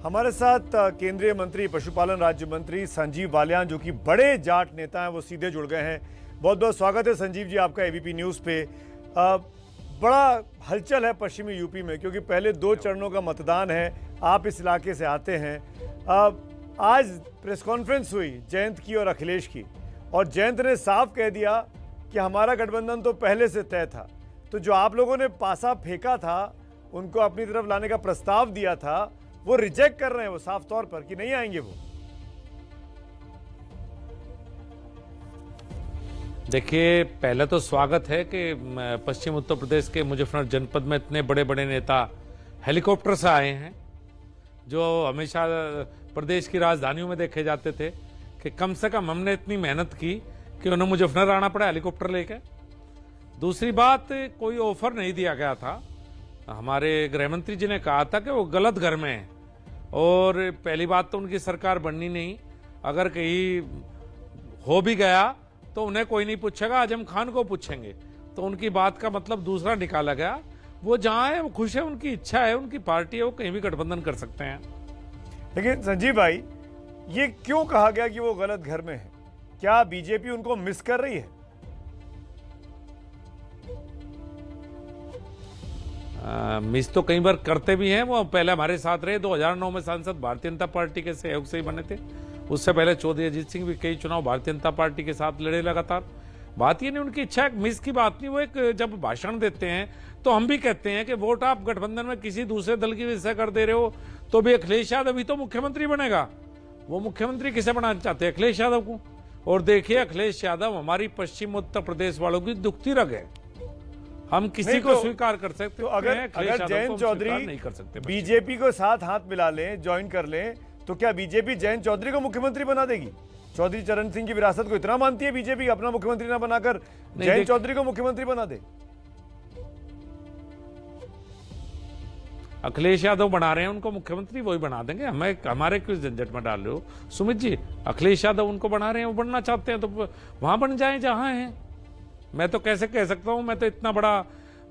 हमारे साथ केंद्रीय मंत्री पशुपालन राज्य मंत्री संजीव बालियान, जो कि बड़े जाट नेता हैं, वो सीधे जुड़ गए हैं। बहुत बहुत स्वागत है संजीव जी आपका एबीपी न्यूज़ पे। बड़ा हलचल है पश्चिमी यूपी में, क्योंकि पहले 2 चरणों का मतदान है। आप इस इलाके से आते हैं। आज प्रेस कॉन्फ्रेंस हुई जयंत की और अखिलेश की, और जयंत ने साफ कह दिया कि हमारा गठबंधन तो पहले से तय था। तो जो आप लोगों ने पासा फेंका था, उनको अपनी तरफ लाने का प्रस्ताव दिया था, वो रिजेक्ट कर रहे हैं वो साफ तौर पर कि नहीं आएंगे वो। देखिए, पहले तो स्वागत है कि पश्चिम उत्तर प्रदेश के मुजफ्फरनगर जनपद में इतने बड़े बड़े नेता हेलीकॉप्टर से आए हैं, जो हमेशा प्रदेश की राजधानियों में देखे जाते थे। कि कम से कम हमने इतनी मेहनत की कि उन्हें मुजफ्फरनगर आना पड़ा हेलीकॉप्टर लेके। दूसरी बात, कोई ऑफर नहीं दिया गया था। हमारे गृहमंत्री जी ने कहा था कि वो गलत घर में है, और पहली बात तो उनकी सरकार बननी नहीं। अगर कहीं हो भी गया तो उन्हें कोई नहीं पूछेगा, आजम खान को पूछेंगे। तो उनकी बात का मतलब दूसरा निकाला गया। वो जहां है वो खुश है, उनकी इच्छा है, उनकी पार्टी है, वो कहीं भी गठबंधन कर सकते हैं। लेकिन संजीव भाई, ये क्यों कहा गया कि वो गलत घर में है? क्या बीजेपी उनको मिस कर रही है? मिस तो कई बार करते भी हैं। वो पहले हमारे साथ रहे, 2009 में सांसद भारतीय जनता पार्टी के सहयोग से ही बने थे। उससे पहले चौधरी अजीत सिंह भी कई चुनाव भारतीय जनता पार्टी के साथ लड़े लगातार। बात ये नहीं, उनकी इच्छा, एक मिस की बात नहीं। वो एक जब भाषण देते हैं तो हम भी कहते हैं कि वोट आप गठबंधन में किसी दूसरे दल की वजह से कर दे रहे हो, तो भी अखिलेश यादव ही तो मुख्यमंत्री बनेगा। वो मुख्यमंत्री किसे बनाना चाहते हैं? अखिलेश यादव को। और देखिए, अखिलेश यादव हमारी पश्चिम उत्तर प्रदेश वालों की दुखती रग है। हम किसी को स्वीकार कर सकते तो अगर जयंत चौधरी नहीं कर सकते, बीजेपी को साथ हाथ मिला लें, ज्वाइन कर लें, तो क्या बीजेपी जयंत चौधरी को मुख्यमंत्री बना देगी? चौधरी चरण सिंह की विरासत को इतना मानती है बीजेपी, अपना मुख्यमंत्री ना बनाकर जयंत चौधरी को मुख्यमंत्री बना दे? अखिलेश यादव बना रहे हैं उनको मुख्यमंत्री, वही बना देंगे। हमें हमारे क्यों झंझट में डाल रहे हो सुमित जी? अखिलेश यादव उनको बना रहे हैं, वो बनना चाहते हैं तो वहां बन जाएं जहां हैं। मैं तो कैसे कह सकता हूं? मैं तो इतना बड़ा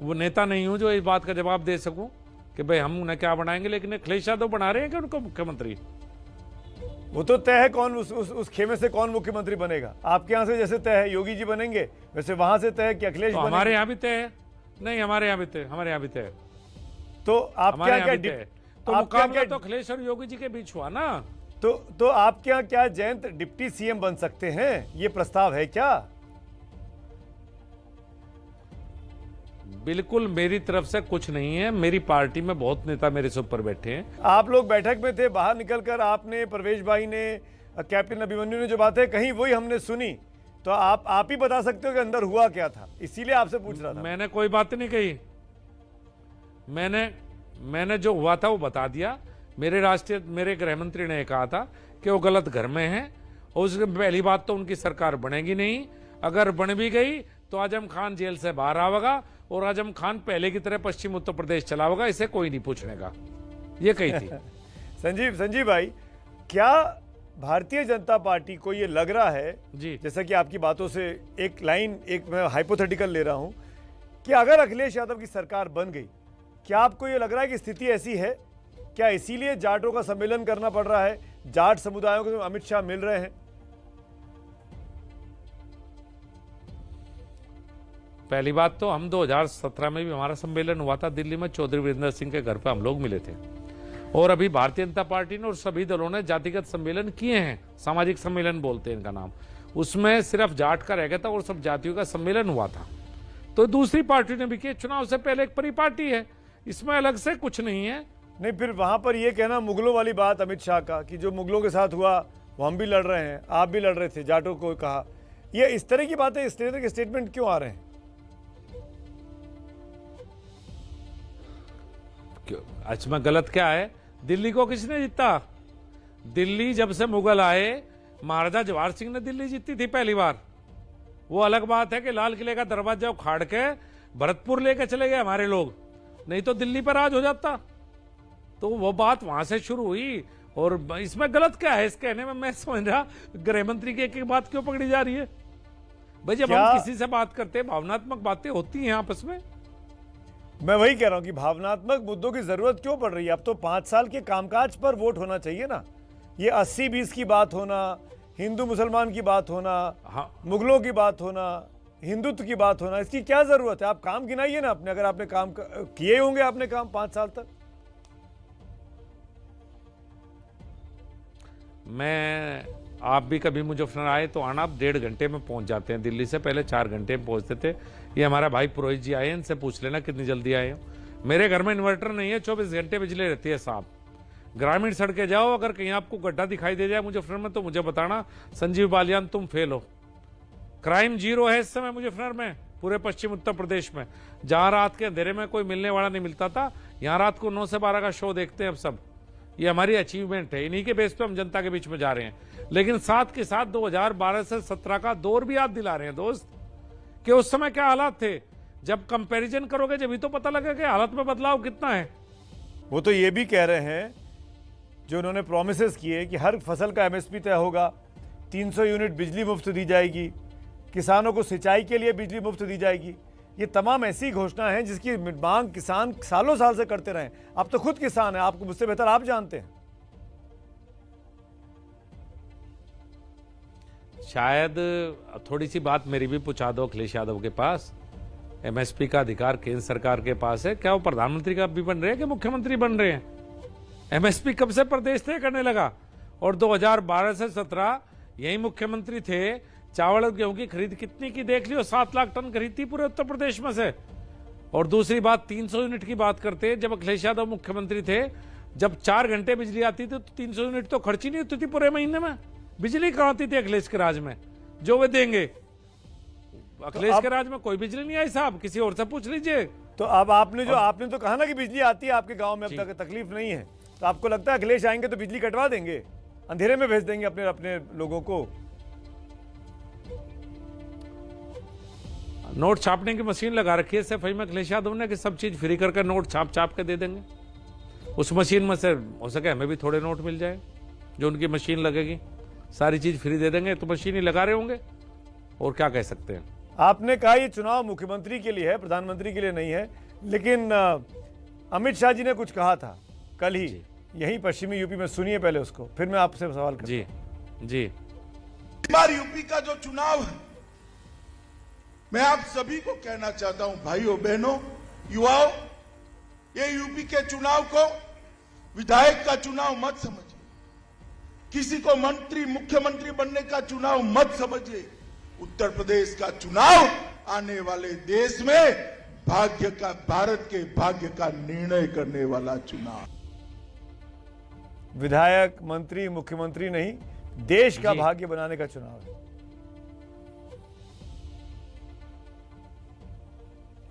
वो नेता नहीं हूं जो इस बात का जवाब दे सकूं कि भाई हम उन्हें क्या बनाएंगे। लेकिन अखिलेश यादव बना रहे हैं कि उनको मुख्यमंत्री। वो तो तय है कौन उस खेमे से कौन मुख्यमंत्री बनेगा। आपके यहाँ से जैसे तय है योगी जी बनेंगे, वैसे वहां से तय है कि अखिलेश बनेंगे। हमारे यहाँ भी तय है। नहीं, हमारे यहाँ भी तय, हमारे यहाँ भी तय है। तो आपके यहाँ क्या तो मुकाबला तो अखिलेश और योगी जी के बीच हुआ ना। तो आपके यहाँ क्या जयंत डिप्टी सीएम बन सकते हैं? ये प्रस्ताव है क्या? बिल्कुल मेरी तरफ से कुछ नहीं है। मेरी पार्टी में बहुत नेता मेरे से ऊपर बैठे हैं। आप लोग बैठक में थे, बाहर निकलकर आपने, प्रवेश भाई ने, कैप्टन अभिमन्यु ने जो बातें कही वही हमने सुनी। तो आप ही बता सकते हो कि अंदर हुआ क्या था, इसीलिए आपसे पूछ रहा था। मैंने कोई बात नहीं कही। मैंने जो हुआ था वो बता दिया। मेरे गृहमंत्री ने कहा था कि वो गलत घर में है, और उसके पहली बात तो उनकी सरकार बनेगी नहीं। अगर बन भी गई तो आजम खान जेल से बाहर आवेगा, और आजम खान पहले की तरह पश्चिम उत्तर प्रदेश चलावेगा। इसे कोई नहीं पूछने का, ये कही थी। संजीव भाई, क्या भारतीय जनता पार्टी को ये लग रहा है जी, जैसा कि आपकी बातों से एक लाइन, एक मैं हाइपोथेटिकल ले रहा हूं, कि अगर अखिलेश यादव की सरकार बन गई, क्या आपको ये लग रहा है कि स्थिति ऐसी है? क्या इसीलिए जाटों का सम्मेलन करना पड़ रहा है? जाट समुदायों को अमित शाह मिल रहे हैं? पहली बात तो हम 2017 में भी हमारा सम्मेलन हुआ था दिल्ली में, चौधरी वीरेंद्र सिंह के घर पे हम लोग मिले थे। और अभी भारतीय जनता पार्टी ने और सभी दलों ने जातिगत सम्मेलन किए हैं, सामाजिक सम्मेलन बोलते हैं इनका नाम। उसमें सिर्फ जाट का रह गया था और सब जातियों का सम्मेलन हुआ था। तो दूसरी पार्टी ने भी किया। चुनाव से पहले एक परिपाटी है, इसमें अलग से कुछ नहीं है। नहीं, फिर वहां पर यह कहना मुगलों वाली बात अमित शाह का, कि जो मुगलों के साथ हुआ वो हम भी लड़ रहे हैं, आप भी लड़ रहे थे, जाटों को कहा, ये इस तरह की बातें, इस तरह के स्टेटमेंट क्यों आ रहे हैं? अच्छा, में गलत क्या है? दिल्ली को किसने जीता? दिल्ली जब से मुगल आए, महाराजा जवाहर सिंह ने दिल्ली जीती थी पहली बार। वो अलग बात है कि लाल किले का दरवाजा उखाड़ के भरतपुर लेके चले गए हमारे लोग, नहीं तो दिल्ली पर राज हो जाता। तो वो बात वहां से शुरू हुई, और इसमें गलत क्या है? इस कहने में मैं समझ रहा गृह मंत्री की एक बात क्यों पकड़ी जा रही है? भाई, जब हम किसी से बात करते हैं, भावनात्मक बातें होती हैं आपस में। मैं वही कह रहा हूं कि भावनात्मक मुद्दों की जरूरत क्यों पड़ रही है? अब तो 5 साल के कामकाज पर वोट होना चाहिए ना। ये 80-20 की बात होना, हिंदू मुसलमान की बात होना, हाँ, मुगलों की बात होना, हिंदुत्व की बात होना, इसकी क्या जरूरत है? आप काम गिनाइए ना अपने, अगर आपने काम किए होंगे आपने काम 5 साल तक। मैं आप भी कभी मुजफ्फरनगर आए तो आना, आप 1.5 घंटे में पहुंच जाते हैं। दिल्ली से पहले 4 घंटे में पहुंचते थे। ये हमारा भाई पुरोहित जी आए हैं, इनसे पूछ लेना कितनी जल्दी आए हो। मेरे घर में इन्वर्टर नहीं है, 24 घंटे बिजली रहती है साहब। ग्रामीण सड़कें जाओ, अगर कहीं आपको गड्ढा दिखाई दे जाए मुजफ्फरनगर में तो मुझे बताना, संजीव बालियान तुम फेल हो। क्राइम 0 है इस समय मुजफ्फरनगर में, पूरे पश्चिम उत्तर प्रदेश में। जहां रात के अंधेरे में कोई मिलने वाला नहीं मिलता था, यहां रात को 9 से 12 का शो देखते हैं अब सब। ये हमारी अचीवमेंट है, इन्हीं के बेस पे हम जनता के बीच में जा रहे हैं। लेकिन साथ के साथ 2012 से 17 का दौर भी याद दिला रहे हैं दोस्त, कि उस समय क्या हालात थे। जब कंपैरिजन करोगे जब ही तो पता लगेगा कि हालत में बदलाव कितना है। वो तो ये भी कह रहे हैं, जो उन्होंने प्रोमिसेस किए कि हर फसल का एमएसपी तय होगा, 300 यूनिट बिजली मुफ्त दी जाएगी, किसानों को सिंचाई के लिए बिजली मुफ्त दी जाएगी। ये तमाम ऐसी घोषणा है जिसकी मांग किसान सालों साल से करते रहे। आप तो खुद किसान हैं, आपको मुझसे बेहतर आप जानते हैं। शायद थोड़ी सी बात मेरी भी पूछा दो अखिलेश यादव के पास। एमएसपी का अधिकार केंद्र सरकार के पास है, क्या वो प्रधानमंत्री का भी बन रहे हैं कि मुख्यमंत्री बन रहे हैं? एमएसपी कब से प्रदेश तय करने लगा? और 2012 से 17 यही मुख्यमंत्री थे। चावल और गेहूं की खरीद कितनी की देख लियो, 7 लाख टन खरीद थी पूरे उत्तर प्रदेश में से। और दूसरी बात, 300 यूनिट की बात करते, जब अखिलेश यादव मुख्यमंत्री थे, जब 4 घंटे बिजली आती थी तो 300 यूनिट तो खर्च ही नहीं होती थी पूरे महीने में। बिजली कहां आती थी अखिलेश के राज में जो वे देंगे? अखिलेश के राज में कोई बिजली नहीं आई साहब, किसी और से पूछ लीजिए। तो अब आपने तो कहा ना कि बिजली आती है आपके गांव में, अब तक तकलीफ नहीं है, तो आपको लगता है अखिलेश आएंगे तो बिजली कटवा देंगे, अंधेरे में भेज देंगे अपने अपने लोगों को? नोट छापने की मशीन लगा रखी है सफाई में अखिलेश यादव ने, कि सब चीज फ्री करके नोट छाप छाप के दे देंगे। उस मशीन में से हो सके हमें भी थोड़े नोट मिल जाए, जो उनकी मशीन लगेगी, सारी चीज फ्री दे देंगे। तो मशीन ही लगा रहे होंगे, और क्या कह सकते हैं। आपने कहा ये चुनाव मुख्यमंत्री के लिए है, प्रधानमंत्री के लिए नहीं है, लेकिन अमित शाह जी ने कुछ कहा था कल ही यही पश्चिमी यूपी में, सुनिए पहले उसको, फिर मैं आपसे सवाल करूं। जी जी, इस बार यूपी का जो चुनाव है, मैं आप सभी को कहना चाहता हूं, भाइयों बहनों युवाओं, ये यूपी के चुनाव को विधायक का चुनाव मत समझिए, किसी को मंत्री मुख्यमंत्री बनने का चुनाव मत समझिए। उत्तर प्रदेश का चुनाव आने वाले देश में भाग्य का, भारत के भाग्य का निर्णय करने वाला चुनाव। विधायक, मंत्री, मुख्यमंत्री नहीं, देश का जी। भाग्य बनाने का चुनाव है।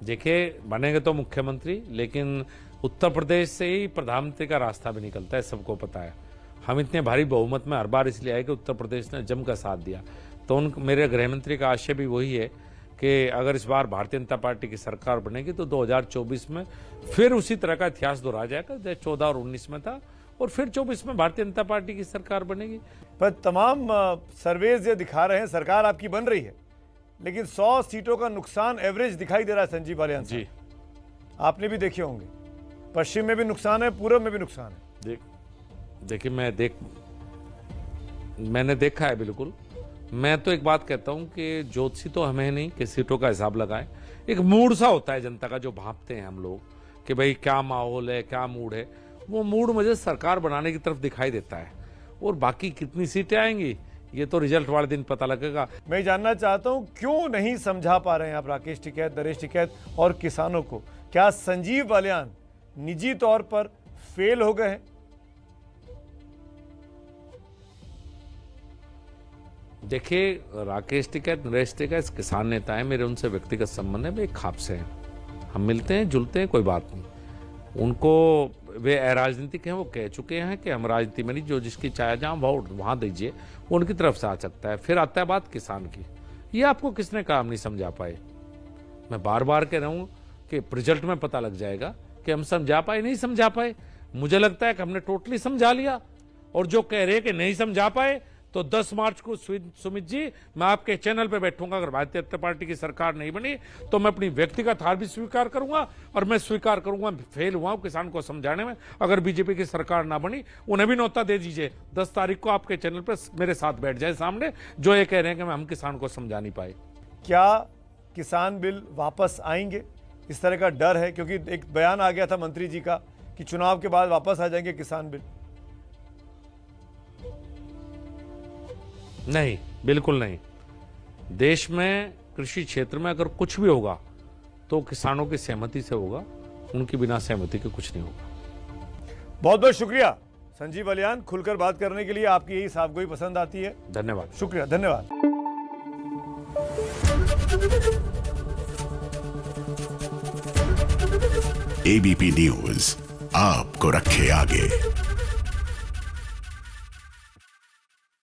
देखिए, बनेंगे तो मुख्यमंत्री, लेकिन उत्तर प्रदेश से ही प्रधानमंत्री का रास्ता भी निकलता है, सबको पता है। हम इतने भारी बहुमत में हर बार इसलिए आए कि उत्तर प्रदेश ने जमकर साथ दिया। तो मेरे गृहमंत्री का आशय भी वही है कि अगर इस बार भारतीय जनता पार्टी की सरकार बनेगी तो 2024 में फिर उसी तरह का इतिहास दोहरा जाएगा जैसे 14 और 19 में था, और फिर 24 में भारतीय जनता पार्टी की सरकार बनेगी। पर तमाम सर्वेज ये दिखा रहे हैं सरकार आपकी बन रही है, लेकिन 100 सीटों का नुकसान एवरेज दिखाई दे रहा है संजीव बालियान साहब। जी, आपने भी देखे होंगे, पश्चिम में भी नुकसान है, पूर्व में भी नुकसान है। देखिए मैंने देखा है बिल्कुल। मैं तो एक बात कहता हूं कि ज्योतिषी तो हमें नहीं कि सीटों का हिसाब लगाएं, एक मूड सा होता है जनता का जो भांपते हैं हम लोग कि भाई क्या माहौल है, क्या मूड है। वो मूड मुझे सरकार बनाने की तरफ दिखाई देता है, और बाकी कितनी सीटें आएंगी ये तो रिजल्ट वाले दिन पता लगेगा। मैं जानना चाहता हूं क्यों नहीं समझा पा रहे हैं आप राकेश टिकैत, नरेश टिकैत और किसानों को? क्या संजीव बालियान निजी तौर पर फेल हो गए हैं? देखिए, राकेश टिकैत, नरेश टिकैत किसान नेता है, मेरे उनसे व्यक्तिगत संबंध है, वे एक खाप से हैं। हम मिलते हैं, जुलते हैं, कोई बात नहीं। उनको वे अराजनीतिक हैं, वो कह चुके हैं कि हम राजनीति में नहीं, जो जिसकी चाहे जहाँ वहाँ दीजिए, वो उनकी तरफ से आ सकता है। फिर आता है बात किसान की। ये आपको किसने कहा हम नहीं समझा पाए? मैं बार बार कह रहा हूँ कि रिजल्ट में पता लग जाएगा कि हम समझा पाए नहीं समझा पाए। मुझे लगता है कि हमने टोटली समझा लिया, और जो कह रहे हैं कि नहीं समझा पाए तो 10 मार्च को सुमित जी मैं आपके चैनल पे बैठूंगा। अगर भारतीय जनता पार्टी की सरकार नहीं बनी तो मैं अपनी व्यक्तिगत हार भी स्वीकार करूंगा और मैं स्वीकार करूंगा फेल हुआ हूं किसान को समझाने में। अगर बीजेपी की सरकार ना बनी उन्हें भी न्योता दे दीजिए, 10 तारीख को आपके चैनल पर मेरे साथ बैठ जाए सामने, जो ये कह रहे हैं कि हम किसान को समझा नहीं पाए। क्या किसान बिल वापस आएंगे, इस तरह का डर है? क्योंकि एक बयान आ गया था मंत्री जी का कि चुनाव के बाद वापस आ जाएंगे किसान बिल। नहीं, बिल्कुल नहीं। देश में कृषि क्षेत्र में अगर कुछ भी होगा तो किसानों की सहमति से होगा, उनकी बिना सहमति के कुछ नहीं होगा। बहुत बहुत शुक्रिया संजीव बालियान, खुलकर बात करने के लिए। आपकी यही साफगोई पसंद आती है। धन्यवाद। शुक्रिया, धन्यवाद। एबीपी न्यूज आपको रखे आगे।